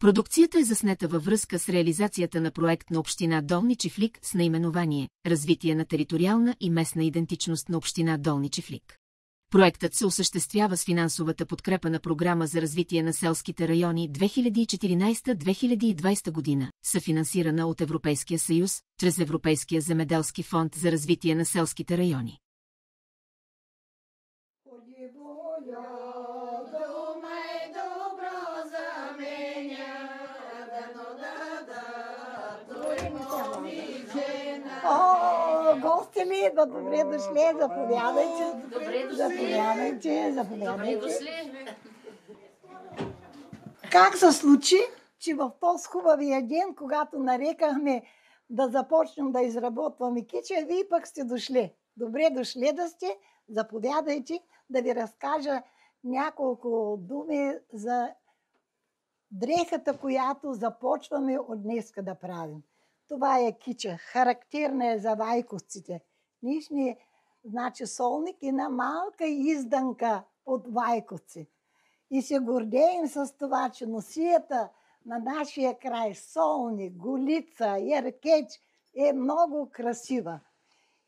Продукцията е заснета във връзка с реализацията на проект на община Долни Чифлик с наименование «Развитие на териториална и местна идентичност на община Долни Чифлик». Проектът се осъществява с финансовата подкрепа на Програма за развитие на селските райони 2014-2020 година, съфинансирана от Европейския съюз, чрез Европейския земеделски фонд за развитие на селските райони. Гости ли идват? Добре дошли, заповядайте. Заповядайте. Как се случи, че в този хубавия ден, когато нарекахме да започнем да изработваме кича, вие пък сте дошли. Добре дошли да сте, заповядайте да ви разкажа няколко думи за дрехата, която започваме от днеска да правим. Това е кича, характерна е за вайковците. Ние сме, значи, солник и на малка изданка от вайковци. И се гордеем с това, че носията на нашия край, Солник, Голица, Еркеч, е много красива.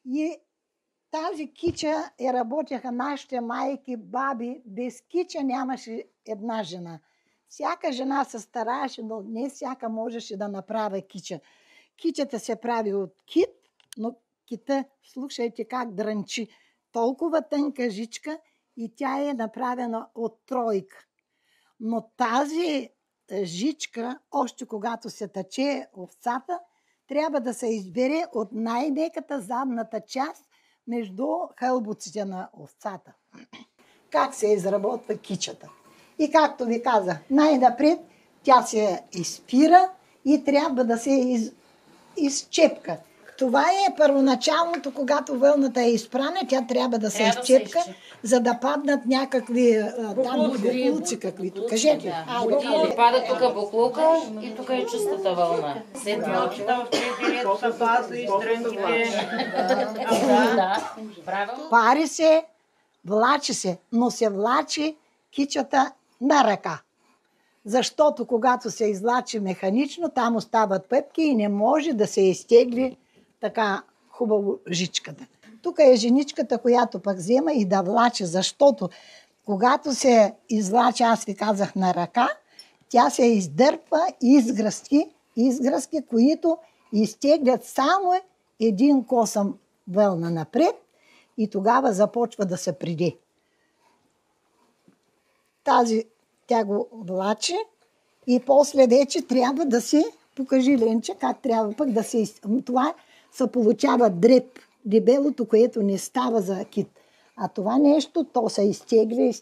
И тази кича работеха нашите майки, баби. Без кича нямаше една жена. Всяка жена се стараеше, но не всяка можеше да направи кича. Кичата се прави от кит, но кита, слушайте как дрънчи. Толкова тънка жичка и тя е направена от тройка. Но тази жичка, още когато се тъче овцата, трябва да се избере от най-меката задната част между хълбоците на овцата. Как се изработва кичата? И както ви казах, най-напред тя се изпира и трябва да се изчепка. Това е първоначалното, когато вълната е изпрана, тя трябва да се изчепка, за да паднат някакви буклуци, каквито. Кажете. Пада тук буклука и тук е чистата вълна. След мълчета в четирето са пазли и стрънките. Пари се, влачи се, но се влачи кичата на ръка. Защото когато се излачи механично, там остават пъпки и не може да се изтегли така хубаво жичката. Тук е женичката, която пък взема и да влачи, защото когато се излачи, аз ви казах, на ръка, тя се издърпва изгръзки, които изтеглят само един косъм вълна напред и тогава започва да се приде. Тя го влачи и после вече трябва да се покажи, Ленче, как трябва пък да се... Това се получава дреб, дебелото, което не става за кит. А това нещо, то се изтегля,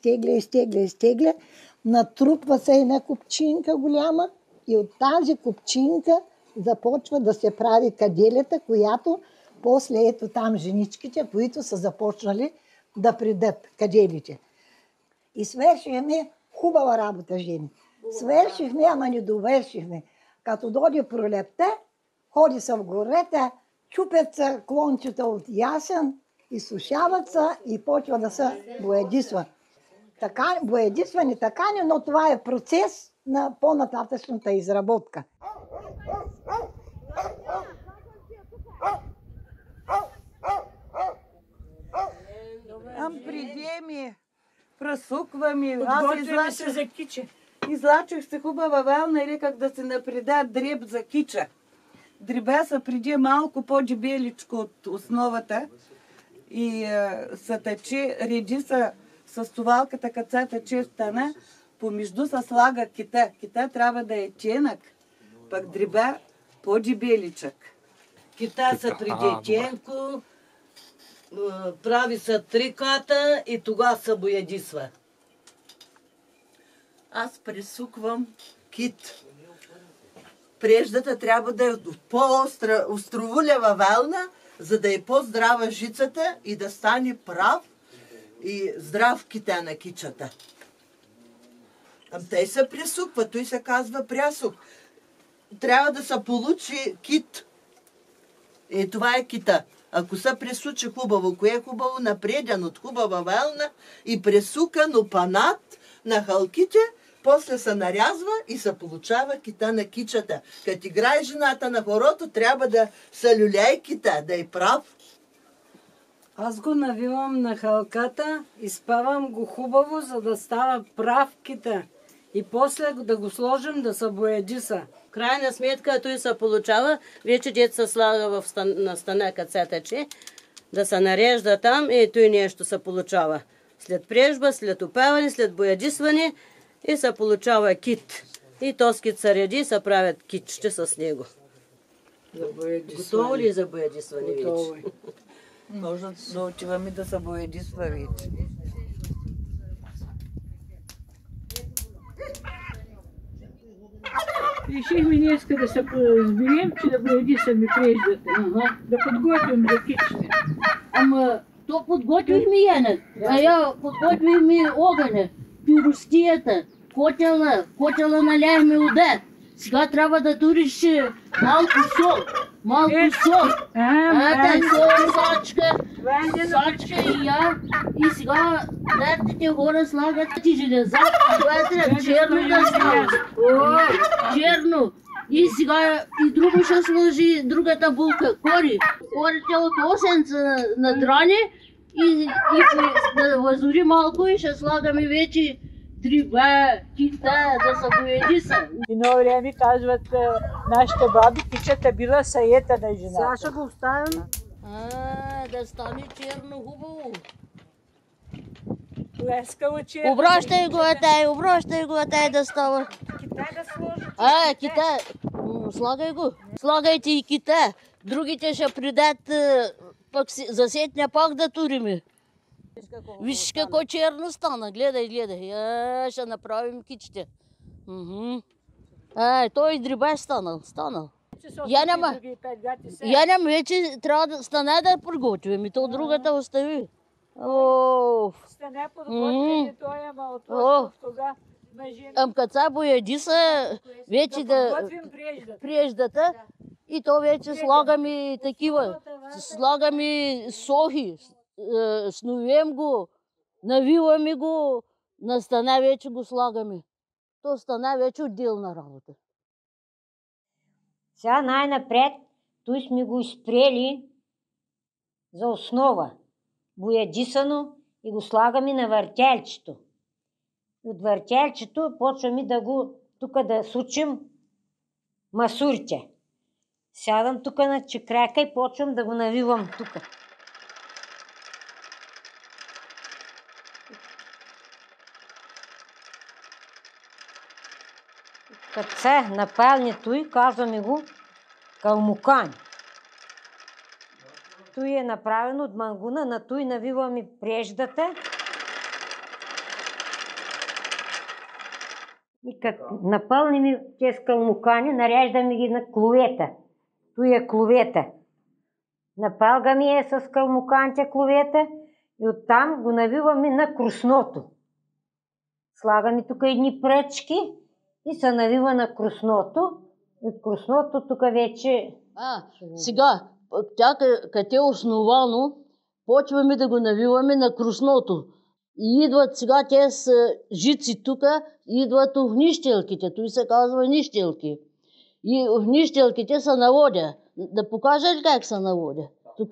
натрупва се една купчинка голяма и от тази купчинка започва да се прави каделята, която после ето там женичките, които са започнали да придат каделите. И свършихме хубава работа, жени. Свършихме, ама не довършихме. Като дойде пролетта, ходи се в гората, чупят се клончета от ясен, изсушават се и почва да се боядисва. Боядисване такане, но това е процес на по-нататъчната изработка. Придеми, прасукваме. Подготвяме се за кича. Излачих се хубава вълна и реках да се напреда дреб за кича. Дреба се приде малко по-дебеличко от основата и се тъче, реди се с товалката, като се тъче стана, помежду се слага кита. Кита трябва да е тенък, пък дреба по-дебеличък. Кита се приде тенко, прави се 3 ката и тогава се боядисва. Аз пресуквам кит. Преждата трябва да е по-остра, островулява вълна, за да е по-здрава жицата и да стане прав и здрав кита на кичата. Тъй се пресуква, той се казва прясук. Трябва да се получи кит. Това е кита. Ако се пресучи хубаво, кое е хубаво, напреден от хубава вълна и пресукано панат на халките, после се нарязва и се получава кита на кичата. Като играе жената на хорото, трябва да се люляй кита, да е прав. Аз го навивам на халката, изпавам го хубаво, за да става прав кита. И после да го сложим да се боядиса. В крайна сметка той се получава, вече дет се слага на стана, като се тече, да се нарежда там и той нещо се получава. След прежба, след опаване, след боядисване и се получава кит. И този кит се реди и се правят китче с него. За боядисване. Готово ли е за боядисване Готово вече? Може да отиваме да се боядисва вече. Решихме днес да се разберем, че да боядисаме преждата. Да подготвим за кичите. Ама то подготвихме янет, а я подготвихме огъня, пиростията, котела наляхме удар. Сега трябва да туриш малко сол. Сачка и я. И сега дартите хора слагат ти железа. Това трябва черно да става. Черно. И сега и друго ще сложи другата булка. Корите от осенца надране и да възори малко и ще слагаме вече триба, кита, да се боядиса. Едно време казват нашите баби, кичата била саета на жена. Сега ще го оставим. Да стане черно хубаво. Лескава черно. Обращай го тай да става. Кита да сложи. Кита, слагай го. Слагайте и кита. Другите ще придат пък за сетня пак да туриме. Виж какво черно стана. Гледай. Ще направим кичите. Той дрибаш станал. Я няма вече трябва да стане да приготвим. И то другата остави. Стане подготвени, той е малко тога. Като са боядиса, вече да преждата. И то вече слагаме такива. Слагаме сохи. Снуем го, навиваме го, на стана вече го слагаме. То стана вече отделна работа. Сега най-напред, той сме го изпрели за основа, боядисано и го слагаме на въртелчето. От въртелчето почваме да го, тук да сучим масурите. Сядам тук на чекрака и почвам да го навивам тук. Като се напалне той, казваме го калмукан. Той е направено от мангуна, на той навиваме преждата. И като напълним тези калмукани, нареждаме ги на кловета. Той е кловета. Напалгаме я с калмуканите кловета и оттам го навиваме на крусното. Слагаме тук едни пръчки и се навива на крусното. От крусното тук вече... Сега, като е основано, почваме да го навиваме на крусното. И идват сега тези жици тук, идват огнищелките. Той се казва нищелки. И огнищелките се наводя. Да покажа ли как се наводя? Тук.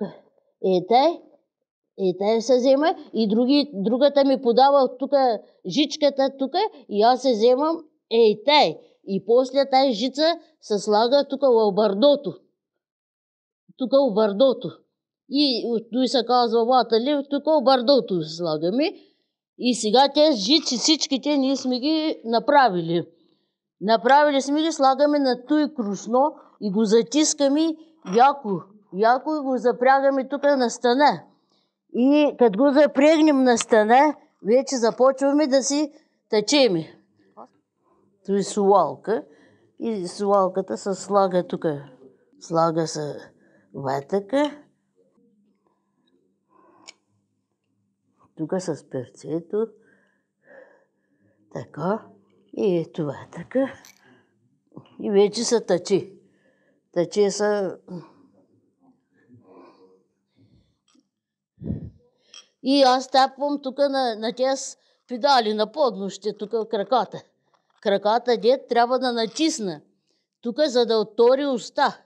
Ей се взема и другата ми подава тук жичката тук и аз се вземам и после тази жица се слага тук в бардото. Тук в бардото. И той се казва ватали, тук в бардото слагаме. И сега тези жици всичките ние сме ги направили. Направили сме ги, слагаме на той крусно и го затискаме яко. Яко го запрягаме тук на стана. И като го запрегнем на стана, вече започваме да си тъчеме. Това е сувалка. И сувалката се слага тук. Слага се ватъка. Тук с перцето. Така. И това е така. И вече се тъчи. Тъчи се... И аз тапвам тук на тези педали, на поднощите, тук в краката. краката дед трябва да натисна. Тук, за да отвори уста.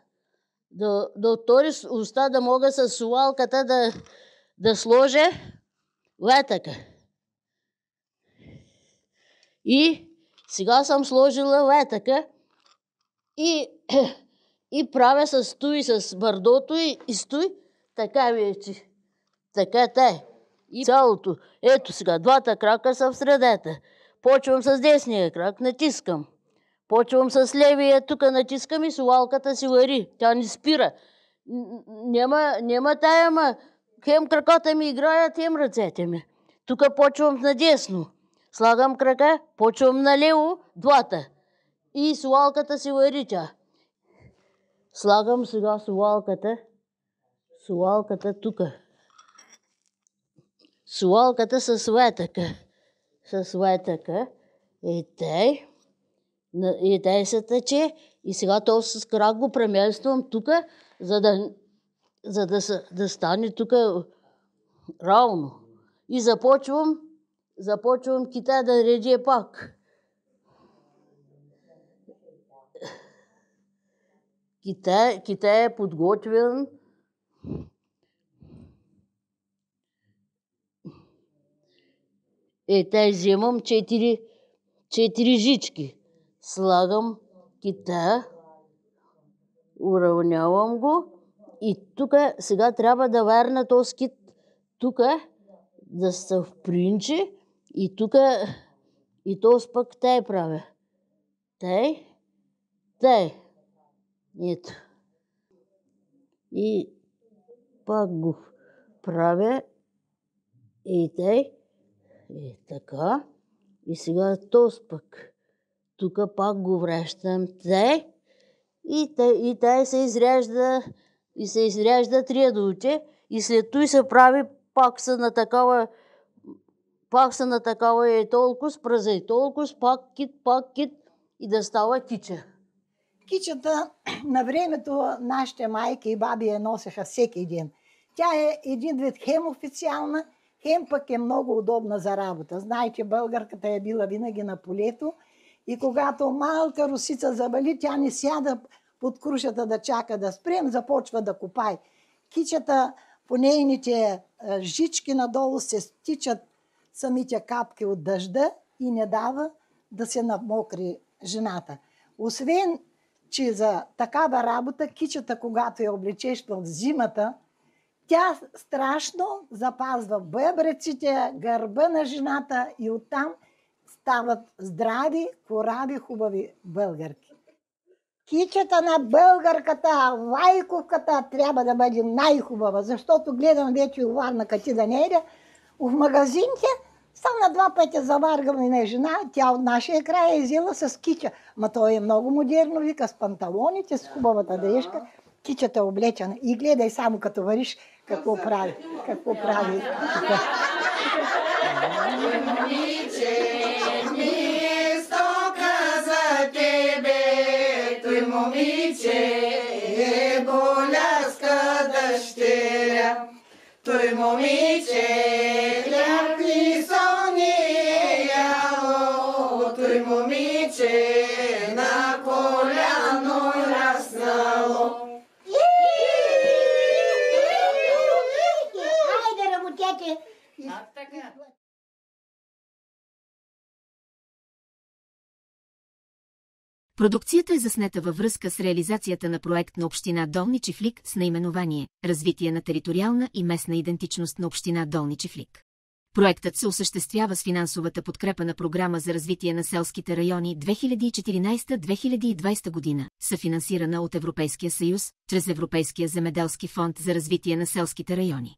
Да отвори уста, да мога с сувалката да сложа летъка. И сега съм сложила летъка и правя с той, с бърдото и стой, така вече. Така тъй. И цялото. Ето сега, двата крака са в средата. Почвам с десния крак, натискам. Почвам с левия, тук натискам и сувалката си вари. Тя не спира. Няма тая, ама хем краката ми играят, хем ръцете ми. Тук почвам надесно. Слагам крака, почвам налево, двата. И сувалката си вари тя. Слагам сега сувалката тук. Сувалката с летъка. И тъй се тъче. И сега то с крак го премествам тук, за да стане тук равно. И започвам кита да редя пак. Кита е подготвен. Тъй вземам 4 жички. Слагам кита, уравнявам го и тук сега трябва да върна този кит тук, да се впринчи и тук и този пък тъй правя. Тъй. Ето. И пак го правя и тъй. И така. И сега този пък. Тук пак го връщам тъй. И тъй се изрежда триадолче. И след това се прави пак са на такава и толкова спръза и толкова, пак кит и да става кича. Кичата на времето нашите майки и баби я носеха всеки ден. Тя е един вид хем официална, хем пък е много удобна за работа. Знаете, българката е била винаги на полето и когато малка русица забали, тя не сяда под крушата да чака да спрем, започва да копае. Кичата по нейните жички надолу се стичат самите капки от дъжда и не дава да се намокри жената. Освен, че за такава работа кичата, когато я облечеш в зимата, тя страшно запазва бъбреците, гърба на жената и оттам стават здрави, корави, хубави българки. Кичата на българката, лайковката трябва да бъде най-хубава, защото гледам вече Варна Катида Нейда, в магазините стана 2 пъти заваргана на жена, тя от нашия край е взела с кича. Ма той е много модерно, вика, с панталоните, с хубавата дрежка, кичата облечена. И гледай само като вариш какво прави. Какво прави. Момиче е боляска дъщеря, той момиче хляб ни сол не яло, той момиче на коляно раснало. Айде, работете! Продукцията е заснета във връзка с реализацията на проект на община Долни Чифлик с наименование «Развитие на териториална и местна идентичност на община Долни Чифлик». Проектът се осъществява с финансовата подкрепа на Програма за развитие на селските райони 2014-2020 година, съфинансирана от Европейския съюз, чрез Европейския земеделски фонд за развитие на селските райони.